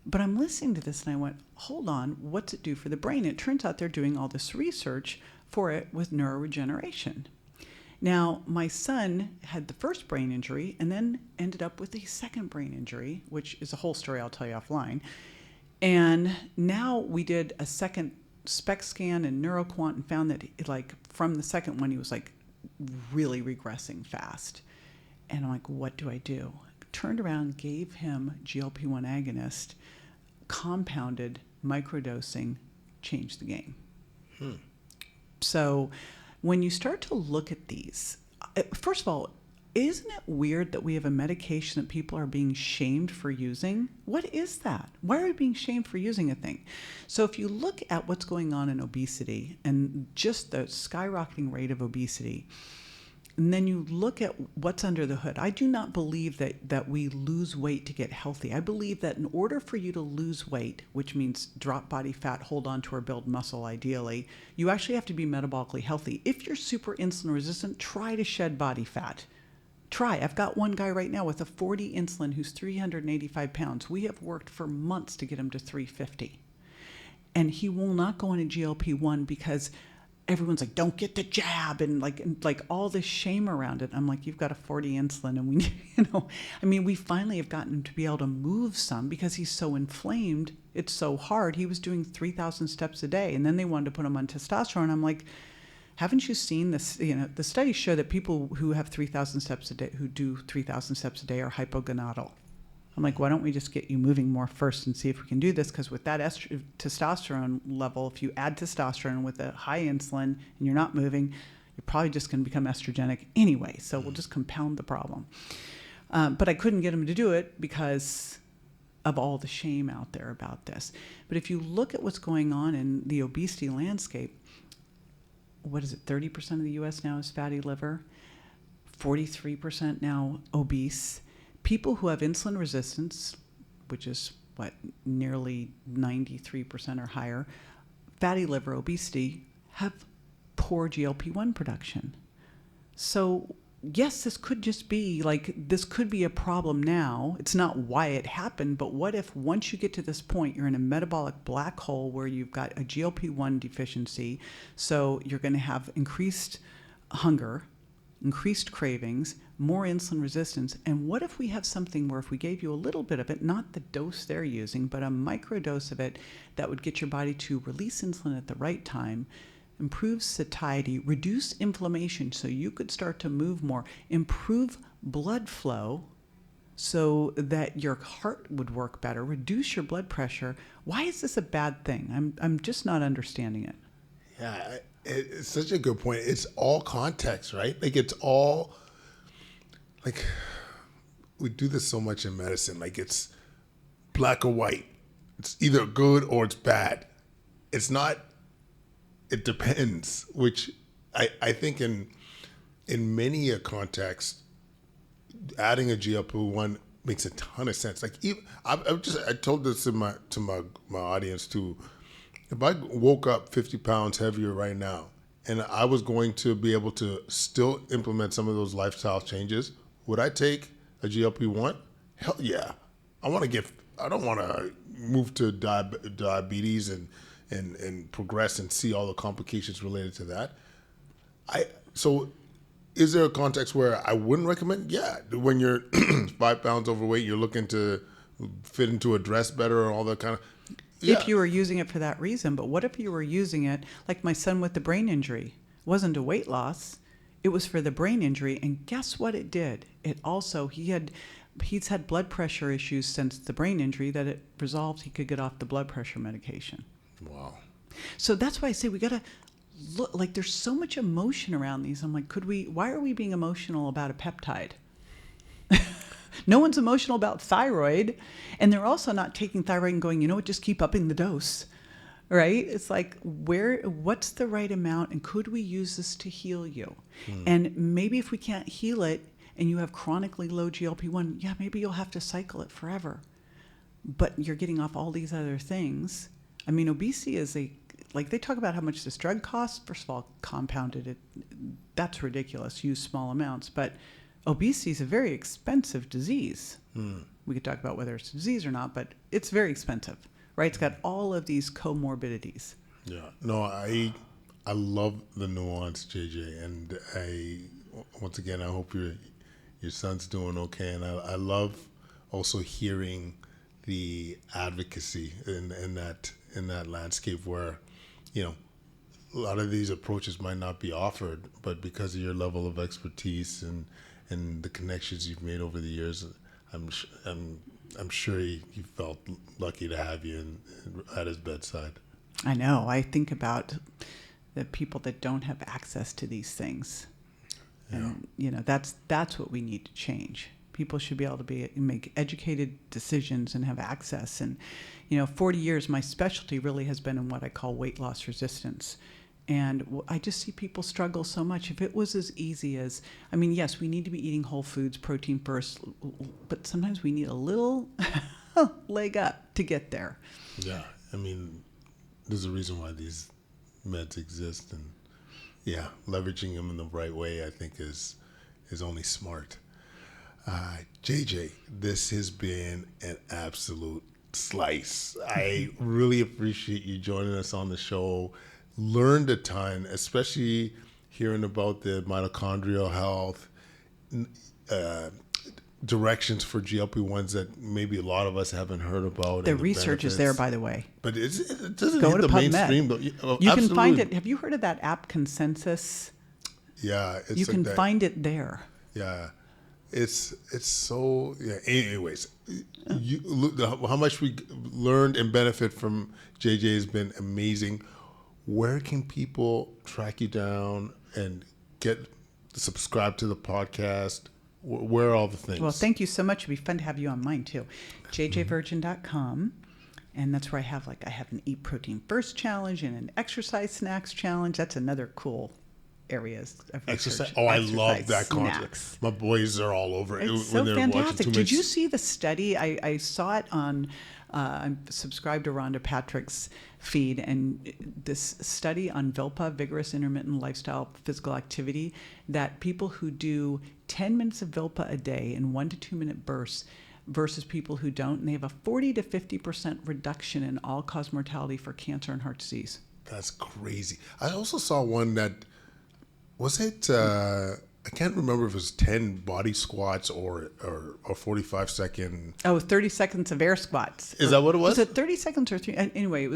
But I'm listening to this and I went, hold on, what's it do for the brain? It turns out they're doing all this research for it with neuroregeneration. Now, my son had the first brain injury and then ended up with a second brain injury, which is a whole story I'll tell you offline. And now we did a second SPECT scan and neuroquant and found that like from the second one, he was like really regressing fast. And I'm like, what do I do? Turned around, gave him GLP-1 agonist, compounded microdosing, changed the game. So when you start to look at these, first of all, isn't it weird that we have a medication that people are being shamed for using? What is that? Why are we being shamed for using a thing? So if you look at what's going on in obesity and just the skyrocketing rate of obesity, and then you look at what's under the hood. I do not believe that we lose weight to get healthy. I believe that in order for you to lose weight, which means drop body fat, hold on to or build muscle ideally, you actually have to be metabolically healthy. If you're super insulin resistant, try to shed body fat. Try. I've got one guy right now with a 40 insulin who's 385 pounds. We have worked for months to get him to 350. And he will not go on a GLP-1 because everyone's like, don't get the jab, and like all this shame around it. I'm like, you've got a 40 insulin, and we, we finally have gotten him to be able to move some because he's so inflamed. It's so hard. He was doing 3,000 steps a day, and then they wanted to put him on testosterone. I'm like, haven't you seen this? The studies show that people who have 3,000 steps a day, who do 3,000 steps a day, are hypogonadal. I'm like, why don't we just get you moving more first and see if we can do this? Because with that testosterone level, if you add testosterone with a high insulin and you're not moving, you're probably just going to become estrogenic anyway. So we'll just compound the problem. But I couldn't get him to do it because of all the shame out there about this. But if you look at what's going on in the obesity landscape, what is it? 30% of the U.S. now is fatty liver, 43% now obese. People who have insulin resistance, which is nearly 93% or higher, fatty liver, obesity, have poor GLP-1 production. So yes, this could just be this could be a problem now. It's not why it happened, but what if once you get to this point, you're in a metabolic black hole where you've got a GLP-1 deficiency, so you're going to have increased hunger, increased cravings, more insulin resistance. And what if we have something where if we gave you a little bit of it, not the dose they're using, but a micro dose of it that would get your body to release insulin at the right time, improve satiety, reduce inflammation so you could start to move more, improve blood flow so that your heart would work better, reduce your blood pressure. Why is this a bad thing? I'm just not understanding it. Yeah, it's such a good point. It's all context, right? It's all we do this so much in medicine. It's black or white. It's either good or it's bad. It's not. It depends, which I think in many a context, adding a GLP-1 makes a ton of sense. I told this to my audience too. If I woke up 50 pounds heavier right now and I was going to be able to still implement some of those lifestyle changes, would I take a GLP-1? Hell yeah. I don't want to move to diabetes and progress and see all the complications related to that. So is there a context where I wouldn't recommend? Yeah. When you're 5 pounds overweight, you're looking to fit into a dress better and all that kind of. Yeah. If you were using it for that reason, but what if you were using it like my son with the brain injury? It wasn't a weight loss. It was for the brain injury. And guess what it did? It also, he's had blood pressure issues since the brain injury that it resolved. He could get off the blood pressure medication. Wow. So that's why I say we got to look, there's so much emotion around these. I'm like, why are we being emotional about a peptide? No one's emotional about thyroid. And they're also not taking thyroid and going, just keep upping the dose. right? It's like, what's the right amount, and could we use this to heal you? And maybe if we can't heal it and you have chronically low GLP-1, yeah, maybe you'll have to cycle it forever. But you're getting off all these other things. I mean, obesity is like they talk about how much this drug costs. First of all, compounded, that's ridiculous. Use small amounts. But obesity is a very expensive disease. We could talk about whether it's a disease or not, but it's very expensive, right? It's got all of these comorbidities. Yeah. No, I love the nuance, JJ, and once again I hope your son's doing okay, and I love also hearing the advocacy in that landscape where, you know, a lot of these approaches might not be offered, but because of your level of expertise and the connections you've made over the years, I'm sure he felt lucky to have you at his bedside. I know. I think about the people that don't have access to these things, and you know, that's what we need to change. People should be able to make educated decisions and have access. And, you know, 40 years, my specialty really has been in what I call weight loss resistance. And I just see people struggle so much. If it was as easy as, I mean, yes, we need to be eating whole foods, protein first, but sometimes we need a little leg up to get there. Yeah. I mean, there's a reason why these meds exist. And yeah, leveraging them in the right way, I think is only smart. JJ, this has been an absolute slice. I really appreciate you joining us on the show. Learned a ton, especially hearing about the mitochondrial health, directions for GLP-1s that maybe a lot of us haven't heard about. The research is there, by the way. But it doesn't Go hit to the PubMed. mainstream. But, you can find it. Have you heard of that app, Consensus? Yeah. You can find it there. Yeah. It's so, yeah. Anyways, how much we learned and benefit from JJ has been amazing. Where can people track you down and subscribe to the podcast? Where are all the things? Well, thank you so much. It'd be fun to have you on mine too. jjvirgin.com. And that's where I have an Eat Protein First challenge and an Exercise Snacks challenge. That's another cool areas of research. Exercise. Oh, I love that concept. My boys are all over it. It's so fantastic. Did you see the study? I saw it on, I'm subscribed to Rhonda Patrick's feed, and this study on VILPA, vigorous intermittent lifestyle physical activity, that people who do 10 minutes of VILPA a day in 1 to 2 minute bursts versus people who don't, and they have a 40 to 50% reduction in all-cause mortality for cancer and heart disease. That's crazy. I also saw one that, was it, I can't remember if it was 10 body squats or 45 second. Oh, 30 seconds of air squats. Is that what it was? Was it 30 seconds or 3? Anyway, it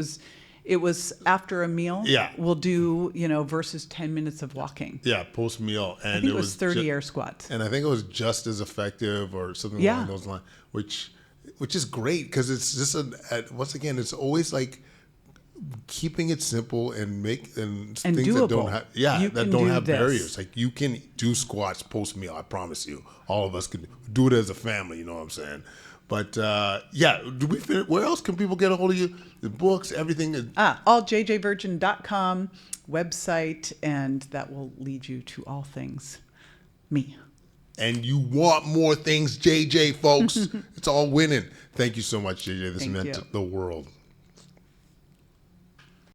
was after a meal. Yeah. We'll do, versus 10 minutes of walking. Yeah, post meal. And I think it was 30 air squats. And I think it was just as effective or something along those lines, which is great because it's just once again, it's always like keeping it simple and things doable. that don't have barriers. Like you can do squats post meal. I promise you, all of us can do it as a family. You know what I'm saying? But do we finish? Where else can people get a hold of you? The books, everything. Alljvirgin.com website, and that will lead you to all things me. And you want more things, JJ, folks. It's all winning. Thank you so much, JJ. This meant the world.